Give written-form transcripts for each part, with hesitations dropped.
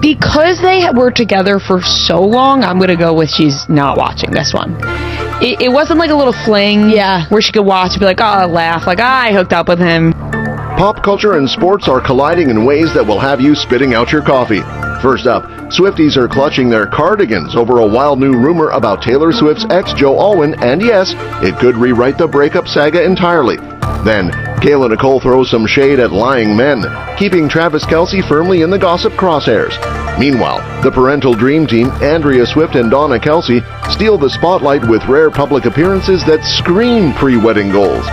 Because they were together for so long, I'm going to go with she's not watching this one. It wasn't like a little fling where she could watch and be like, oh, laugh, like, I hooked up with him. Pop culture and sports are colliding in ways that will have you spitting out your coffee. First up, Swifties are clutching their cardigans over a wild new rumor about Taylor Swift's ex Joe Alwyn, and yes, it could rewrite the breakup saga entirely. Then, Kayla Nicole throws some shade at lying men, keeping Travis Kelce firmly in the gossip crosshairs. Meanwhile, the parental dream team, Andrea Swift and Donna Kelce, steal the spotlight with rare public appearances that scream pre-wedding goals.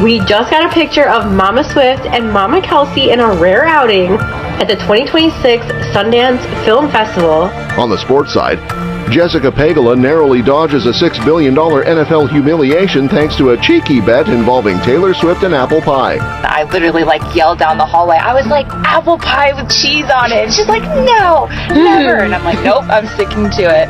We just got a picture of Mama Swift and Mama Kelce in a rare outing at the 2026 Sundance Film Festival. On the sports side, Jessica Pegula narrowly dodges a $6 billion NFL humiliation thanks to a cheeky bet involving Taylor Swift and apple pie. I literally yelled down the hallway. I was like, apple pie with cheese on it. She's like, no, never. And I'm like, nope, I'm sticking to it.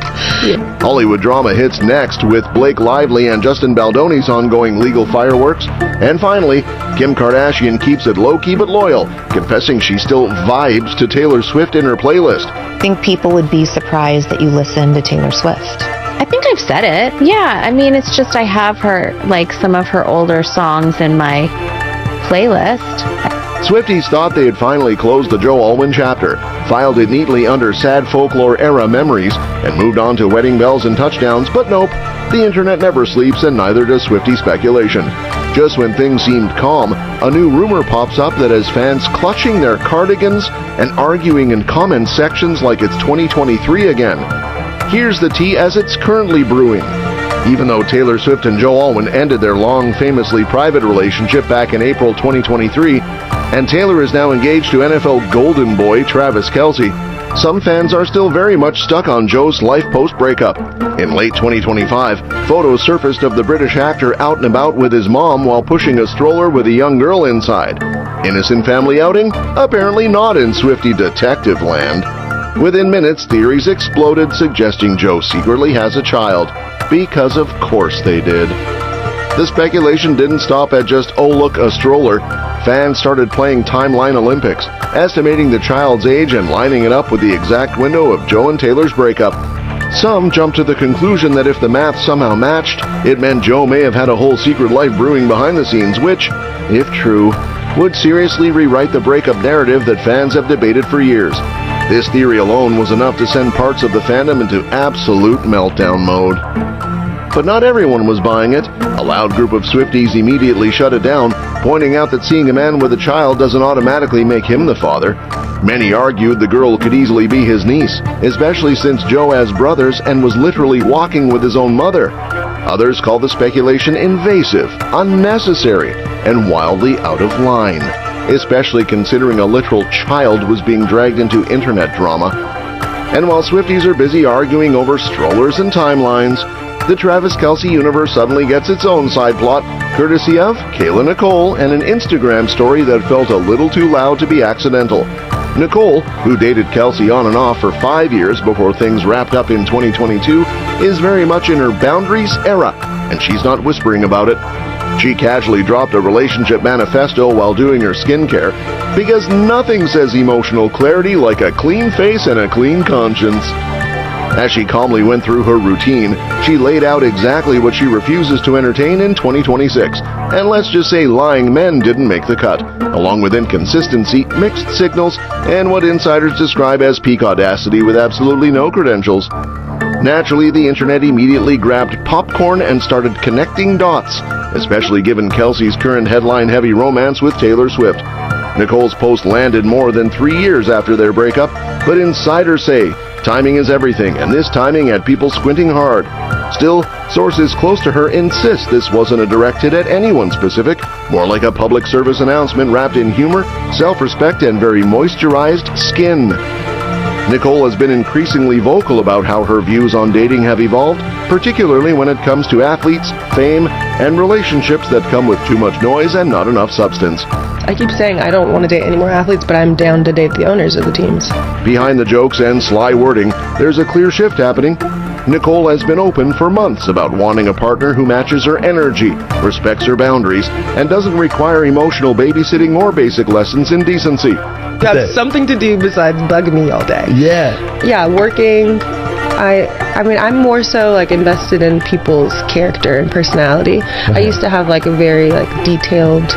Hollywood drama hits next with Blake Lively and Justin Baldoni's ongoing legal fireworks. And finally, Kim Kardashian keeps it low-key but loyal, confessing she still vibes to Taylor Swift in her playlist. I think people would be surprised that you listen to Taylor Swift. I think I've said it. Yeah, I mean, it's just I have her, some of her older songs in my playlist. Swifties thought they had finally closed the Joe Alwyn chapter, filed it neatly under sad folklore-era memories, and moved on to wedding bells and touchdowns, but nope, the internet never sleeps and neither does Swiftie speculation. Just when things seemed calm, a new rumor pops up that has fans clutching their cardigans and arguing in comment sections like it's 2023 again. Here's the tea as it's currently brewing. Even though Taylor Swift and Joe Alwyn ended their long, famously private relationship back in April 2023, and Taylor is now engaged to NFL golden boy Travis Kelce, some fans are still very much stuck on Joe's life post-breakup. In late 2025, photos surfaced of the British actor out and about with his mom while pushing a stroller with a young girl inside. Innocent family outing? Apparently not in Swiftie detective land. Within minutes, theories exploded suggesting Joe secretly has a child, because of course they did. The speculation didn't stop at just, oh look, a stroller. Fans started playing Timeline Olympics, estimating the child's age and lining it up with the exact window of Joe and Taylor's breakup. Some jumped to the conclusion that if the math somehow matched, it meant Joe may have had a whole secret life brewing behind the scenes, which, if true, would seriously rewrite the breakup narrative that fans have debated for years. This theory alone was enough to send parts of the fandom into absolute meltdown mode. But not everyone was buying it. A loud group of Swifties immediately shut it down, pointing out that seeing a man with a child doesn't automatically make him the father. Many argued the girl could easily be his niece, especially since Joe has brothers and was literally walking with his own mother. Others called the speculation invasive, unnecessary, and wildly out of line, especially considering a literal child was being dragged into internet drama. And while Swifties are busy arguing over strollers and timelines, the Travis Kelce universe suddenly gets its own side plot, courtesy of Kayla Nicole and an Instagram story that felt a little too loud to be accidental. Nicole, who dated Kelce on and off for 5 years before things wrapped up in 2022, is very much in her boundaries era, and she's not whispering about it. She casually dropped a relationship manifesto while doing her skincare, because nothing says emotional clarity like a clean face and a clean conscience. As she calmly went through her routine, she laid out exactly what she refuses to entertain in 2026. And let's just say lying men didn't make the cut, along with inconsistency, mixed signals, and what insiders describe as peak audacity with absolutely no credentials. Naturally, the internet immediately grabbed popcorn and started connecting dots, especially given Kelce's current headline-heavy romance with Taylor Swift. Nicole's post landed more than 3 years after their breakup, but insiders say timing is everything, and this timing had people squinting hard. Still, sources close to her insist this wasn't a direct hit at anyone specific, more like a public service announcement wrapped in humor, self-respect, and very moisturized skin. Nicole has been increasingly vocal about how her views on dating have evolved, particularly when it comes to athletes, fame, and relationships that come with too much noise and not enough substance. I keep saying I don't want to date any more athletes, but I'm down to date the owners of the teams. Behind the jokes and sly wording, there's a clear shift happening. Nicole has been open for months about wanting a partner who matches her energy, respects her boundaries, and doesn't require emotional babysitting or basic lessons in decency. Have something to do besides bugging me all day. Yeah. Yeah, working. I mean, I'm more so like invested in people's character and personality. I used to have like a very like detailed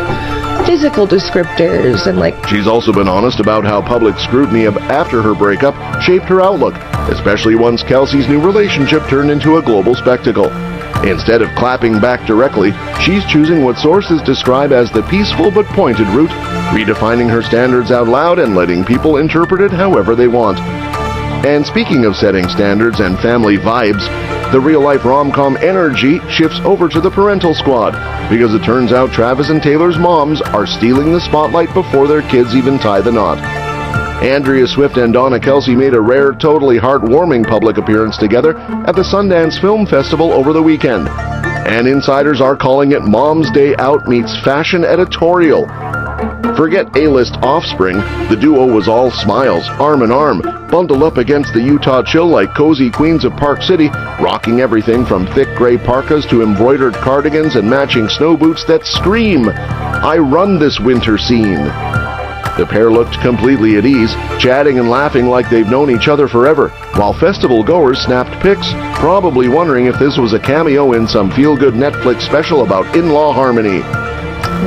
physical descriptors and like... She's also been honest about how public scrutiny of after her breakup shaped her outlook, especially once Kelce's new relationship turned into a global spectacle. Instead of clapping back directly, she's choosing what sources describe as the peaceful but pointed route, redefining her standards out loud and letting people interpret it however they want. And speaking of setting standards and family vibes, the real-life rom-com energy shifts over to the parental squad, because it turns out Travis and Taylor's moms are stealing the spotlight before their kids even tie the knot. Andrea Swift and Donna Kelce made a rare, totally heartwarming public appearance together at the Sundance Film Festival over the weekend. And insiders are calling it Mom's Day Out meets fashion editorial. Forget A-list offspring, the duo was all smiles, arm in arm, bundled up against the Utah chill like cozy queens of Park City, rocking everything from thick gray parkas to embroidered cardigans and matching snow boots that scream, "I run this winter scene." The pair looked completely at ease, chatting and laughing like they've known each other forever, while festival goers snapped pics, probably wondering if this was a cameo in some feel-good Netflix special about in-law harmony.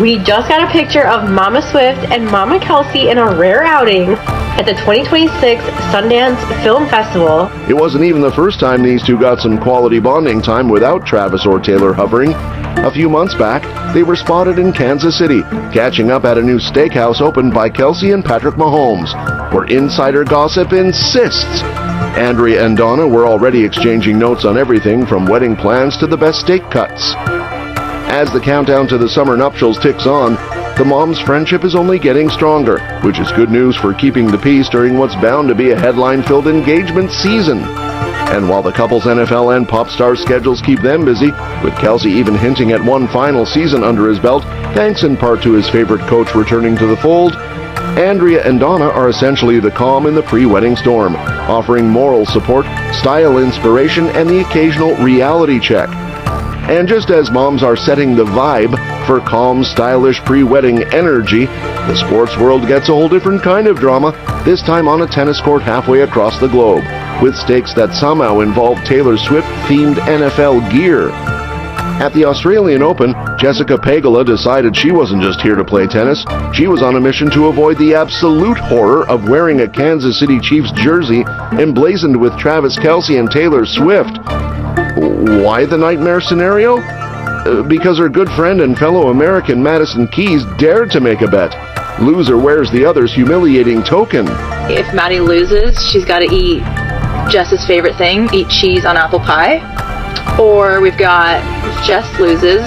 We just got a picture of Mama Swift and Mama Kelce in a rare outing at the 2026 Sundance Film Festival. It wasn't even the first time these two got some quality bonding time without Travis or Taylor hovering. A few months back, they were spotted in Kansas City, catching up at a new steakhouse opened by Kelce and Patrick Mahomes, where insider gossip insists Andrea and Donna were already exchanging notes on everything from wedding plans to the best steak cuts. As the countdown to the summer nuptials ticks on, the moms' friendship is only getting stronger, which is good news for keeping the peace during what's bound to be a headline-filled engagement season. And while the couple's NFL and pop star schedules keep them busy, with Kelce even hinting at one final season under his belt, thanks in part to his favorite coach returning to the fold, Andrea and Donna are essentially the calm in the pre-wedding storm, offering moral support, style inspiration, and the occasional reality check. And just as moms are setting the vibe for calm, stylish pre-wedding energy, the sports world gets a whole different kind of drama, this time on a tennis court halfway across the globe, with stakes that somehow involve Taylor Swift-themed NFL gear. At the Australian Open, Jessica Pegula decided she wasn't just here to play tennis, she was on a mission to avoid the absolute horror of wearing a Kansas City Chiefs jersey emblazoned with Travis Kelce and Taylor Swift. Why the nightmare scenario? Because her good friend and fellow American Madison Keys dared to make a bet. Loser wears the other's humiliating token. If Maddie loses, she's got to eat Jess's favorite thing, eat cheese on apple pie. Or we've got, if Jess loses,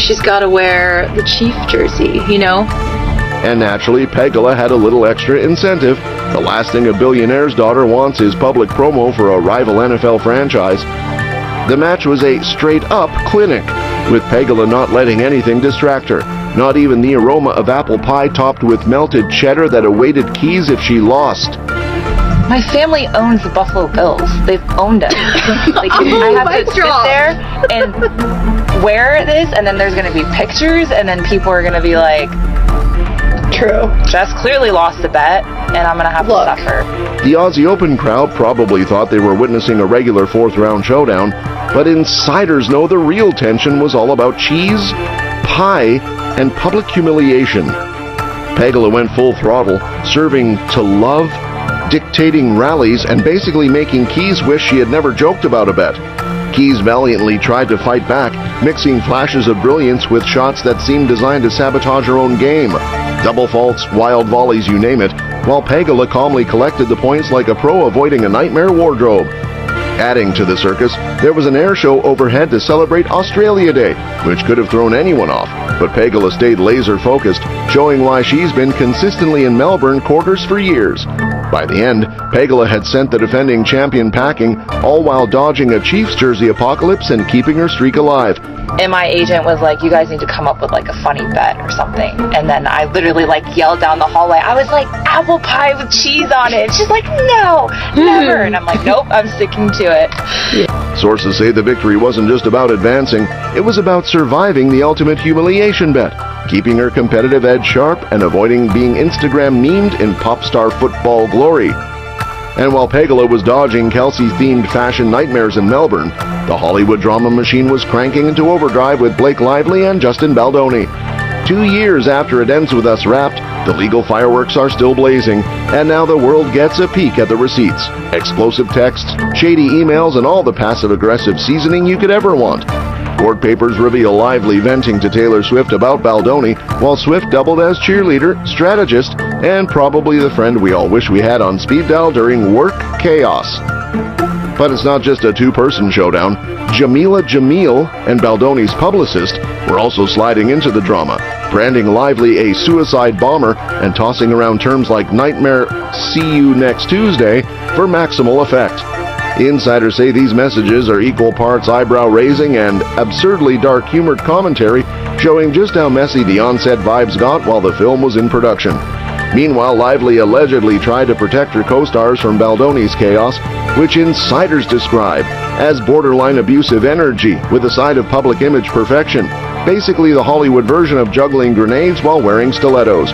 she's got to wear the Chief jersey, you know? And naturally, Pegula had a little extra incentive. The last thing a billionaire's daughter wants is public promo for a rival NFL franchise. The match was a straight-up clinic, with Pegula not letting anything distract her, not even the aroma of apple pie topped with melted cheddar that awaited Keys if she lost. My family owns the Buffalo Bills. They've owned it. Like, I have to sit there and wear this, and then there's going to be pictures, and then people are going to be like, True. Jess clearly lost the bet, and I'm going to have to suffer. The Aussie Open crowd probably thought they were witnessing a regular fourth-round showdown, but insiders know the real tension was all about cheese, pie, and public humiliation. Pegula went full throttle, serving to love, dictating rallies, and basically making Keys wish she had never joked about a bet. Keys valiantly tried to fight back, mixing flashes of brilliance with shots that seemed designed to sabotage her own game. Double faults, wild volleys, you name it, while Pegula calmly collected the points like a pro avoiding a nightmare wardrobe. Adding to the circus, there was an air show overhead to celebrate Australia Day, which could have thrown anyone off, but Pegula stayed laser-focused, showing why she's been consistently in Melbourne quarters for years. By the end, Pegula had sent the defending champion packing, all while dodging a Chiefs jersey apocalypse and keeping her streak alive. And my agent was like, you guys need to come up with like a funny bet or something. And then I literally like yelled down the hallway. I was like, apple pie with cheese on it. And she's like, no, never. And I'm like, nope, I'm sticking to it. Sources say the victory wasn't just about advancing, it was about surviving the ultimate humiliation bet, keeping her competitive edge sharp and avoiding being Instagram memed in pop star football glory. And while Pegula was dodging Kelce-themed fashion nightmares in Melbourne, the Hollywood drama machine was cranking into overdrive with Blake Lively and Justin Baldoni. 2 years after It Ends With Us wrapped, the legal fireworks are still blazing, and now the world gets a peek at the receipts, explosive texts, shady emails, and all the passive-aggressive seasoning you could ever want. Court papers reveal Lively venting to Taylor Swift about Baldoni, while Swift doubled as cheerleader, strategist, and probably the friend we all wish we had on speed dial during work chaos. But it's not just a two-person showdown. Jamila Jamil and Baldoni's publicist were also sliding into the drama, branding Lively a suicide bomber and tossing around terms like nightmare, see you next Tuesday for maximal effect. Insiders say these messages are equal parts eyebrow-raising and absurdly dark-humored commentary, showing just how messy the on-set vibes got while the film was in production. Meanwhile, Lively allegedly tried to protect her co-stars from Baldoni's chaos, which insiders describe as borderline abusive energy with a side of public image perfection. Basically the Hollywood version of juggling grenades while wearing stilettos.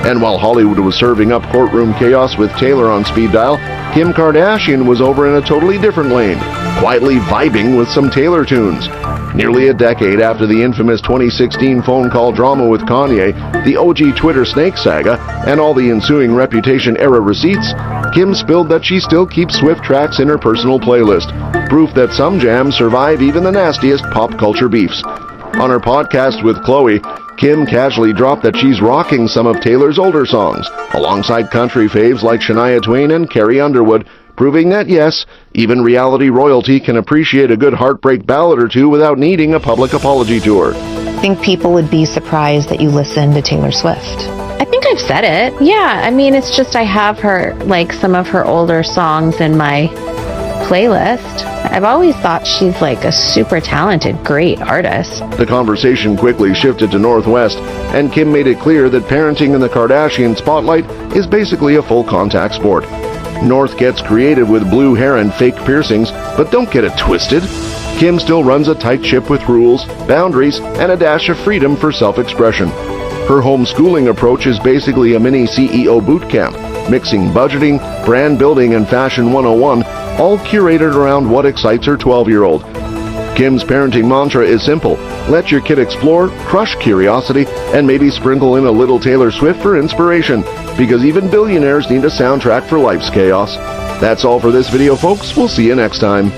And while Hollywood was serving up courtroom chaos with Taylor on speed dial, Kim Kardashian was over in a totally different lane, quietly vibing with some Taylor tunes. Nearly a decade after the infamous 2016 phone call drama with Kanye, the OG Twitter snake saga, and all the ensuing Reputation-era receipts, Kim spilled that she still keeps Swift tracks in her personal playlist, proof that some jams survive even the nastiest pop culture beefs. On her podcast with Chloe, Kim casually dropped that she's rocking some of Taylor's older songs, alongside country faves like Shania Twain and Carrie Underwood, proving that yes, even reality royalty can appreciate a good heartbreak ballad or two without needing a public apology tour. I think people would be surprised that you listen to Taylor Swift. I think I've said it. Yeah, I mean, it's just I have her, like, some of her older songs in my playlist. I've always thought she's like a super talented, great artist. The conversation quickly shifted to Northwest, and Kim made it clear that parenting in the Kardashian spotlight is basically a full contact sport. North gets creative with blue hair and fake piercings, but don't get it twisted. Kim still runs a tight ship with rules, boundaries, and a dash of freedom for self-expression. Her homeschooling approach is basically a mini CEO boot camp, mixing budgeting, brand building, and fashion 101, all curated around what excites her 12-year-old. Kim's parenting mantra is simple: let your kid explore, crush curiosity, and maybe sprinkle in a little Taylor Swift for inspiration, because even billionaires need a soundtrack for life's chaos. That's all for this video, folks. We'll see you next time.